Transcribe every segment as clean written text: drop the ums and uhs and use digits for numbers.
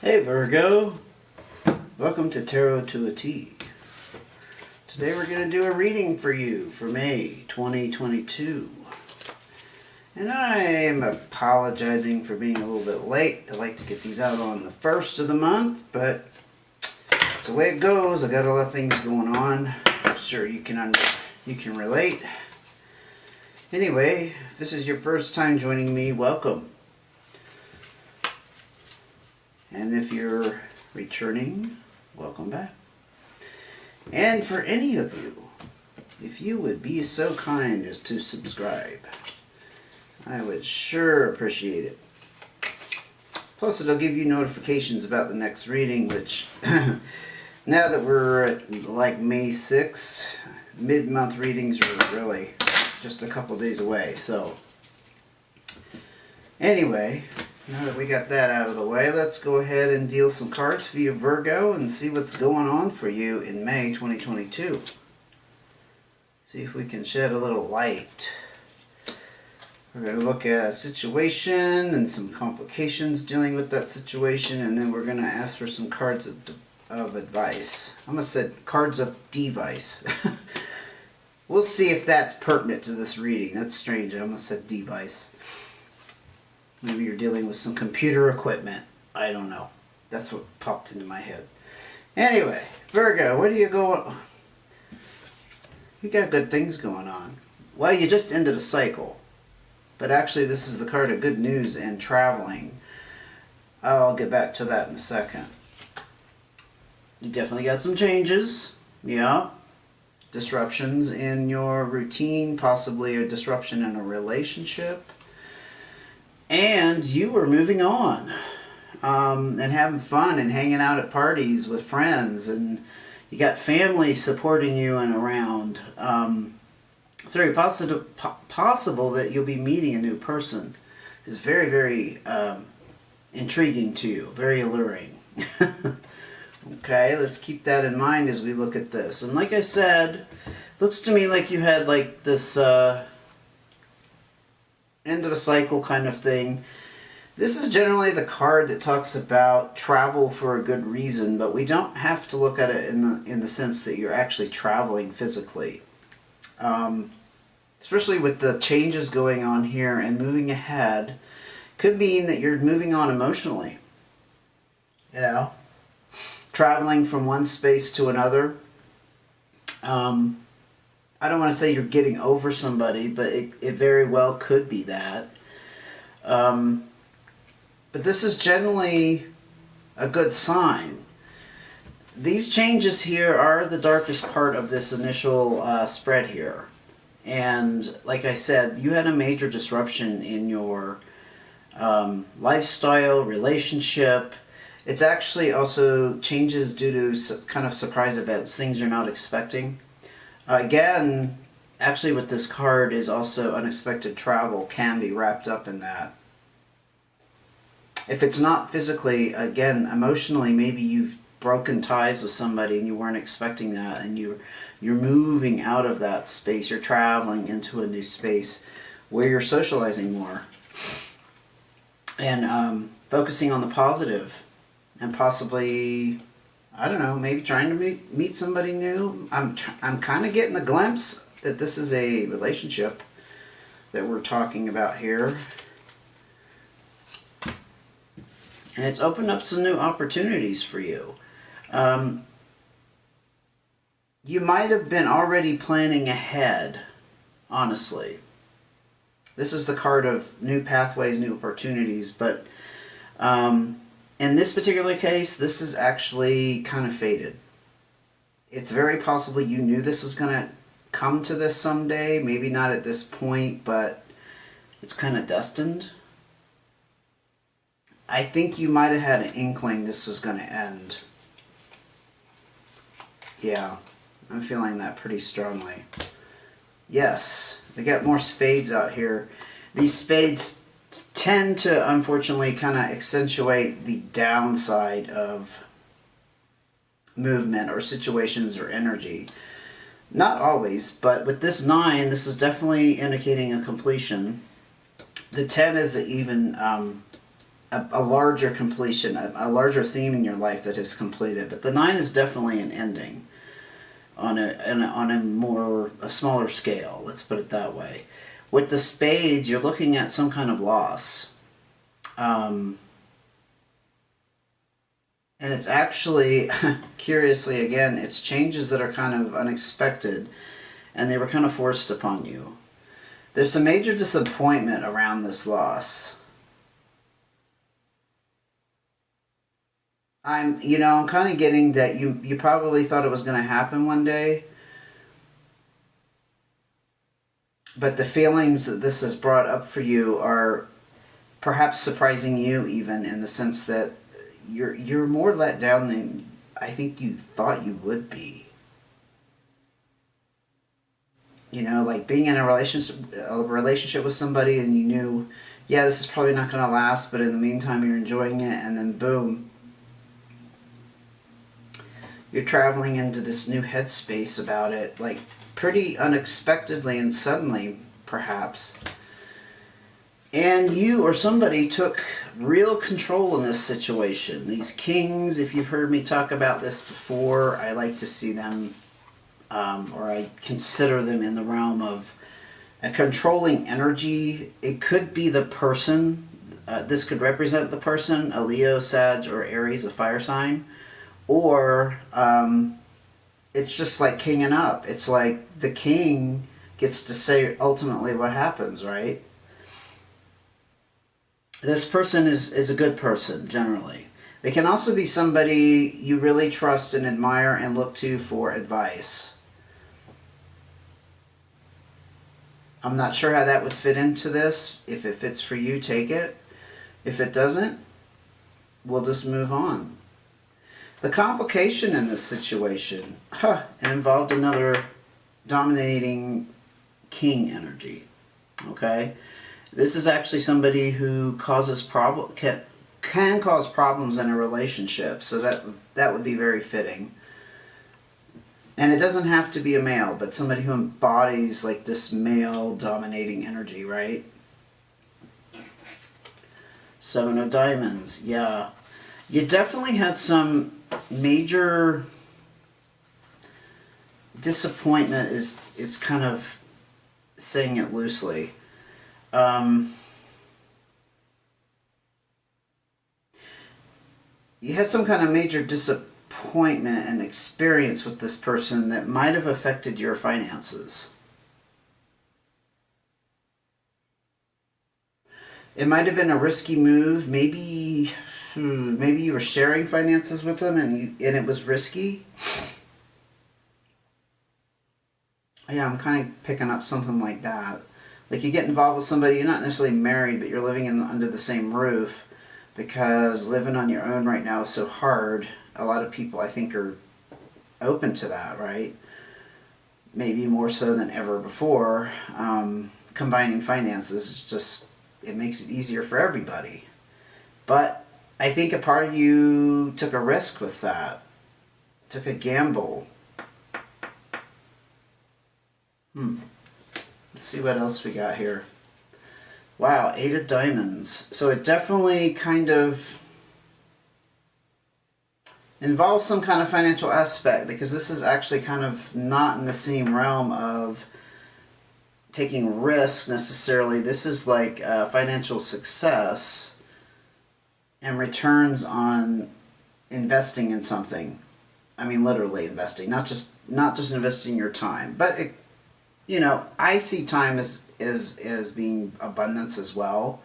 Hey Virgo, welcome to Tarot to a T. Today we're going to do a reading for you for May 2022. And I am apologizing for being a little bit late. I like to get these out on the first of the month, but it's the way it goes. I got a lot of things going on. I'm sure you can relate. Anyway, if this is your first time joining me, welcome. And if you're returning, welcome back. And for any of you, if you would be so kind as to subscribe, I would sure appreciate it. Plus, it'll give you notifications about the next reading, which, now that we're at like May 6th, mid-month readings are really just a couple days away. So, anyway, now that we got that out of the way, let's go ahead and deal some cards via Virgo and see what's going on for you in May 2022. See if we can shed a little light. We're going to look at a situation and some complications dealing with that situation, and then we're going to ask for some cards of advice. I almost said cards of device. We'll see if that's pertinent to this reading. That's strange. I almost said device. Maybe you're dealing with some computer equipment. I don't know. That's what popped into my head. Anyway, Virgo, what do you go? You got good things going on. Well, you just ended a cycle. But actually, this is the card of good news and traveling. I'll get back to that in a second. You definitely got some changes. Yeah. Disruptions in your routine, possibly a disruption in a relationship. And you were moving on and having fun and hanging out at parties with friends, and you got family supporting you and around. It's very possible that you'll be meeting a new person who's very, very intriguing to you, very alluring. Okay, let's keep that in mind as we look at this. And like I said, looks to me like you had like this end of a cycle kind of thing. This is generally the card that talks about travel for a good reason, but we don't have to look at it in the sense that you're actually traveling physically. Especially with the changes going on here and moving ahead, could mean that you're moving on emotionally. You know, traveling from one space to another. I don't want to say you're getting over somebody, but it very well could be that. But this is generally a good sign. These changes here are the darkest part of this initial spread here. And like I said, you had a major disruption in your lifestyle, relationship. It's actually also changes due to kind of surprise events, things you're not expecting. Again, actually with this card is also unexpected travel can be wrapped up in that. If it's not physically, again, emotionally, maybe you've broken ties with somebody and you weren't expecting that, and you're moving out of that space. You're traveling into a new space where you're socializing more and focusing on the positive and possibly, I don't know, maybe trying to meet somebody new. I'm kind of getting a glimpse that this is a relationship that we're talking about here. And it's opened up some new opportunities for you. You might have been already planning ahead, honestly. This is the card of new pathways, new opportunities, but in this particular case, this is actually kind of fated. It's very possible you knew this was going to come to this someday. Maybe not at this point, but it's kind of destined. I think you might have had an inkling this was going to end. Yeah, I'm feeling that pretty strongly. Yes, they got more spades out here. These spades tend to, unfortunately, kind of accentuate the downside of movement or situations or energy. Not always, but with this 9, this is definitely indicating a completion. The 10 is even a larger completion, a larger theme in your life that is completed. But the 9 is definitely an ending on a smaller scale. Let's put it that way. With the spades, you're looking at some kind of loss. And it's actually, curiously again, it's changes that are kind of unexpected, and they were kind of forced upon you. There's some major disappointment around this loss. I'm kind of getting that you probably thought it was going to happen one day, but the feelings that this has brought up for you are perhaps surprising you, even in the sense that you're more let down than I think you thought you would be. Like being in a relationship with somebody, and you knew, yeah, this is probably not going to last, but in the meantime you're enjoying it, and then boom, you're traveling into this new headspace about it, like pretty unexpectedly and suddenly, perhaps. And you or somebody took real control in this situation. These kings, if you've heard me talk about this before, I like to see them, or I consider them in the realm of a controlling energy. It could be the person. This could represent the person, a Leo, Sag, or Aries, a fire sign. Or it's just like kinging up. It's like the king gets to say ultimately what happens, right? This person is a good person, generally. They can also be somebody you really trust and admire and look to for advice. I'm not sure how that would fit into this. If it fits for you, take it. If it doesn't, we'll just move on. The complication in this situation, it involved another dominating king energy. Okay? This is actually somebody who causes can cause problems in a relationship, so that would be very fitting. And it doesn't have to be a male, but somebody who embodies like this male dominating energy, right? 7 of Diamonds, yeah. You definitely had some major disappointment is kind of saying it loosely. You had some kind of major disappointment and experience with this person that might have affected your finances. It might have been a risky move. Maybe you were sharing finances with them and it was risky. Yeah, I'm kind of picking up something like that. Like you get involved with somebody, you're not necessarily married, but you're living under the same roof, because living on your own right now is so hard. A lot of people, I think, are open to that, right? Maybe more so than ever before. Combining finances, it makes it easier for everybody. But I think a part of you took a risk with that. Took a gamble. Let's see what else we got here. Wow, 8 of Diamonds. So it definitely kind of involves some kind of financial aspect, because this is actually kind of not in the same realm of taking risk necessarily. This is like financial success and returns on investing in something. I mean, literally investing, not just investing your time, but I see time as being abundance as well.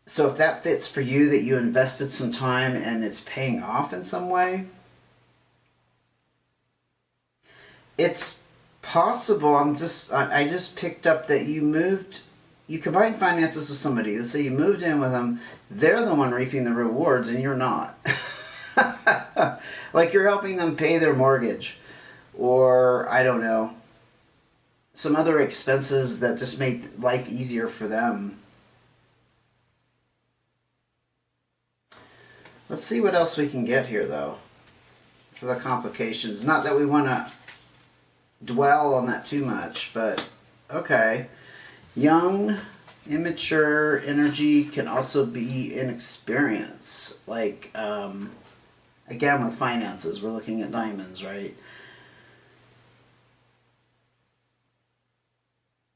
So if that fits for you, that you invested some time and it's paying off in some way, it's possible. I just picked up that you combined finances with somebody. Let's say you moved in with them. They're the one reaping the rewards and you're not. Like you're helping them pay their mortgage, or I don't know, some other expenses that just make life easier for them. Let's see what else we can get here, though, for the complications. Not that we want to dwell on that too much, but okay. Young Immature energy can also be inexperience. Like, again, with finances, we're looking at diamonds, right?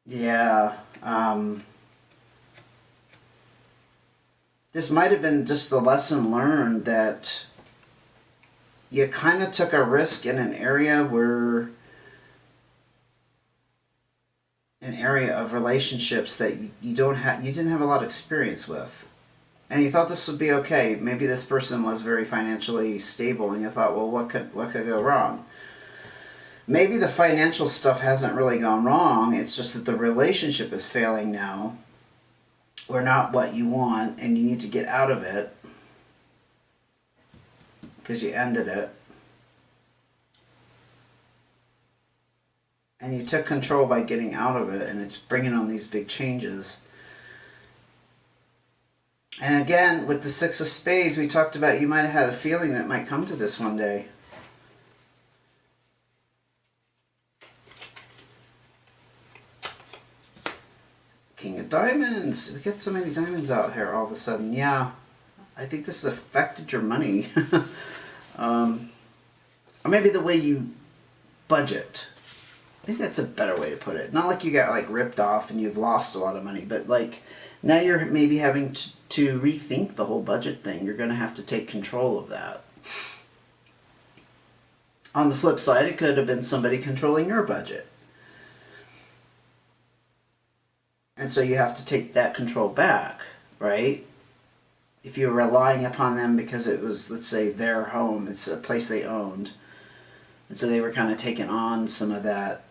Yeah. This might have been just the lesson learned that you kind of took a risk in an area of relationships that you didn't have a lot of experience with, and you thought this would be okay. Maybe this person was very financially stable, and you thought, well, what could go wrong? Maybe the financial stuff hasn't really gone wrong. It's just that the relationship is failing now, or not what you want, and you need to get out of it because you ended it. And you took control by getting out of it, and it's bringing on these big changes. And again, with the Six of Spades, we talked about you might have had a feeling that might come to this one day. King of Diamonds. We get so many diamonds out here all of a sudden. Yeah, I think this has affected your money. Or maybe the way you budget. I think that's a better way to put it. Not like you got like ripped off and you've lost a lot of money, but like now you're maybe having to rethink the whole budget thing. You're going to have to take control of that. On the flip side, it could have been somebody controlling your budget. And so you have to take that control back, right? If you're relying upon them because it was, let's say, their home, it's a place they owned, and so they were kind of taking on some of that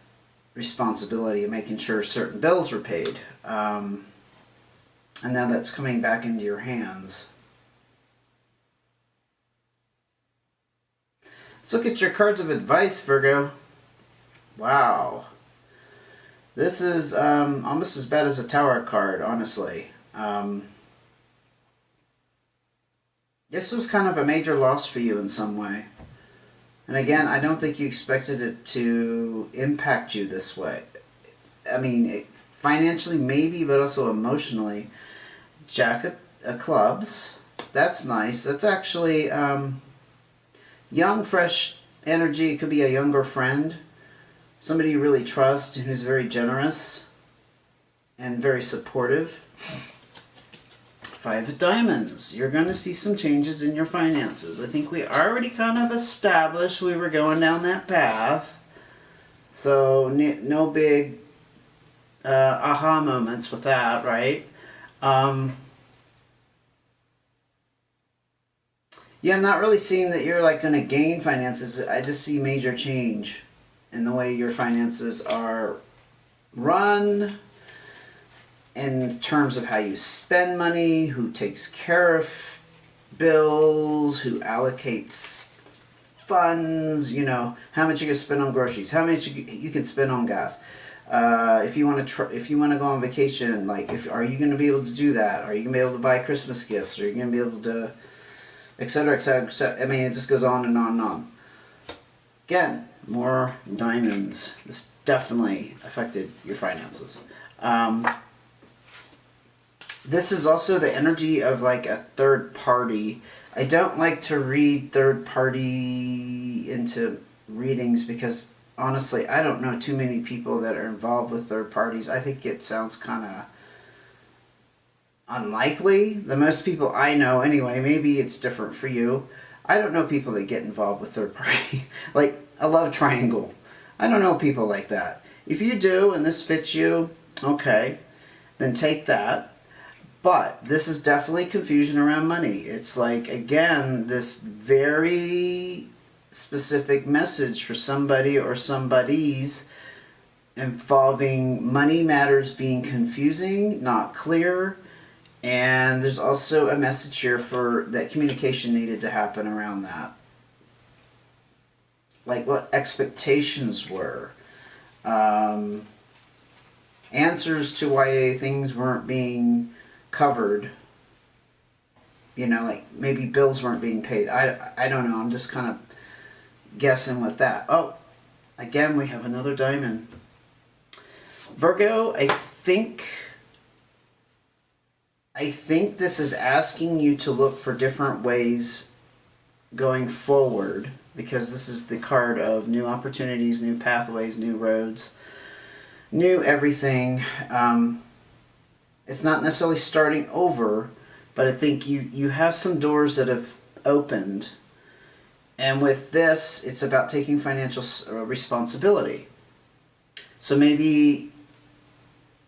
responsibility of making sure certain bills were paid. And now that's coming back into your hands. Let's look at your cards of advice, Virgo. Wow. This is almost as bad as a Tower card, honestly. This was kind of a major loss for you in some way. And again, I don't think you expected it to impact you this way. I mean, financially maybe, but also emotionally. Jack of Clubs. That's nice. That's actually young, fresh energy. It could be a younger friend. Somebody you really trust and who's very generous and very supportive. Five of Diamonds. You're going to see some changes in your finances. I think we already kind of established we were going down that path. So no big aha moments with that, right? Yeah, I'm not really seeing that you're like going to gain finances. I just see major change in the way your finances are run, in terms of how you spend money, who takes care of bills, who allocates funds, you know, how much you can spend on groceries, how much you can spend on gas. If you want to go on vacation, like are you going to be able to do that? Are you going to be able to buy Christmas gifts? Are you going to be able to, etc., etc., etc. I mean, it just goes on and on and on. Again, more diamonds. This definitely affected your finances. This is also the energy of like a third party. I don't like to read third party into readings because honestly, I don't know too many people that are involved with third parties. I think it sounds kind of unlikely. The most people I know anyway, maybe it's different for you. I don't know people that get involved with third party. Like a love triangle. I don't know people like that. If you do and this fits you, okay, then take that. But this is definitely confusion around money. It's like, again, this very specific message for somebody or somebodies involving money matters being confusing, not clear. And there's also a message here for that communication needed to happen around that. Like what expectations were. Answers to why things weren't being covered, you know, like maybe bills weren't being paid. I don't know. I'm just kind of guessing with that. Oh, again, we have another diamond. Virgo, I think I think this is asking you to look for different ways going forward, because this is the card of new opportunities, new pathways, new roads, new everything. It's not necessarily starting over, but I think you have some doors that have opened. And with this, it's about taking financial responsibility. So maybe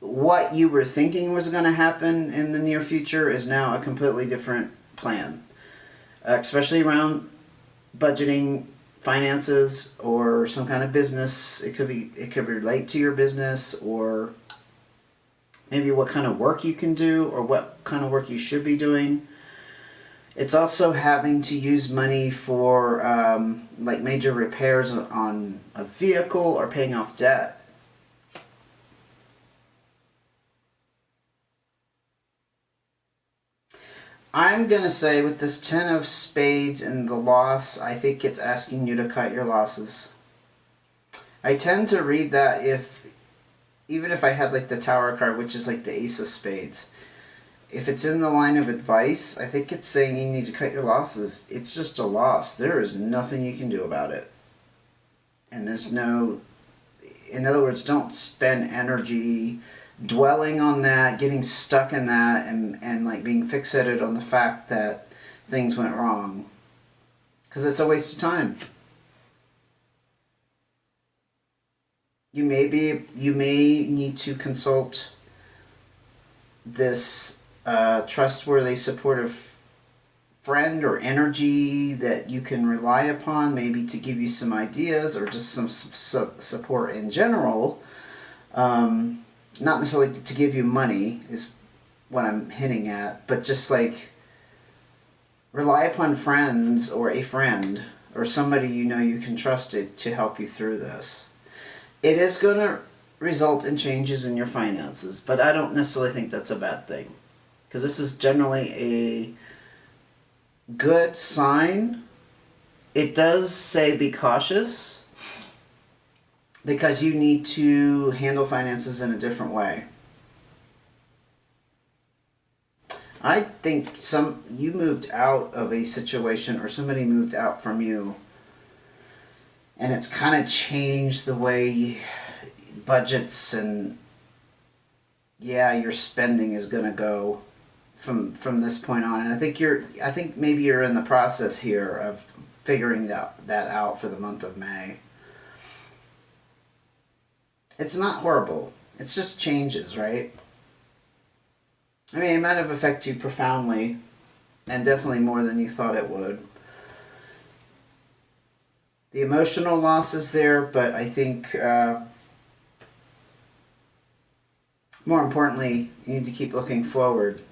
what you were thinking was going to happen in the near future is now a completely different plan, especially around budgeting, finances, or some kind of business. It could relate to your business, or maybe what kind of work you can do, or what kind of work you should be doing. It's also having to use money for like major repairs on a vehicle or paying off debt. I'm going to say with this 10 of spades and the loss, I think it's asking you to cut your losses. I tend to read that even if I had like the Tower card, which is like the Ace of Spades, if it's in the line of advice, I think it's saying you need to cut your losses. It's just a loss. There is nothing you can do about it. And there's no, in other words, don't spend energy dwelling on that, getting stuck in that, and like being fixated on the fact that things went wrong. Because it's a waste of time. You may need to consult this trustworthy, supportive friend or energy that you can rely upon, maybe to give you some ideas or just some support in general. Not necessarily to give you money is what I'm hinting at, but just like rely upon friends or a friend or somebody you know you can trust it to help you through this. It is going to result in changes in your finances, but I don't necessarily think that's a bad thing, because this is generally a good sign. It does say be cautious, because you need to handle finances in a different way. I think you moved out of a situation, or somebody moved out from you, and it's kind of changed the way budgets and your spending is going to go from this point on. And I think maybe you're in the process here of figuring that out for the month of May. It's not horrible. It's just changes, right? I mean, it might have affected you profoundly, and definitely more than you thought it would. The emotional loss is there, but I think more importantly, you need to keep looking forward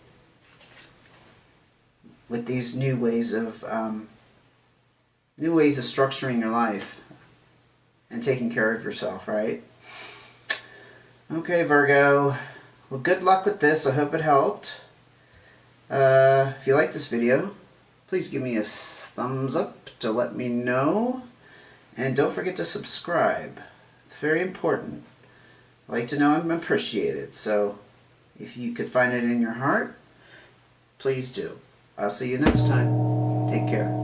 with these new ways of structuring your life and taking care of yourself, right? Okay, Virgo. Well, good luck with this. I hope it helped. If you like this video, please give me a thumbs up to let me know. And don't forget to subscribe. It's very important. I like to know I'm appreciated. So if you could find it in your heart, please do. I'll see you next time. Take care.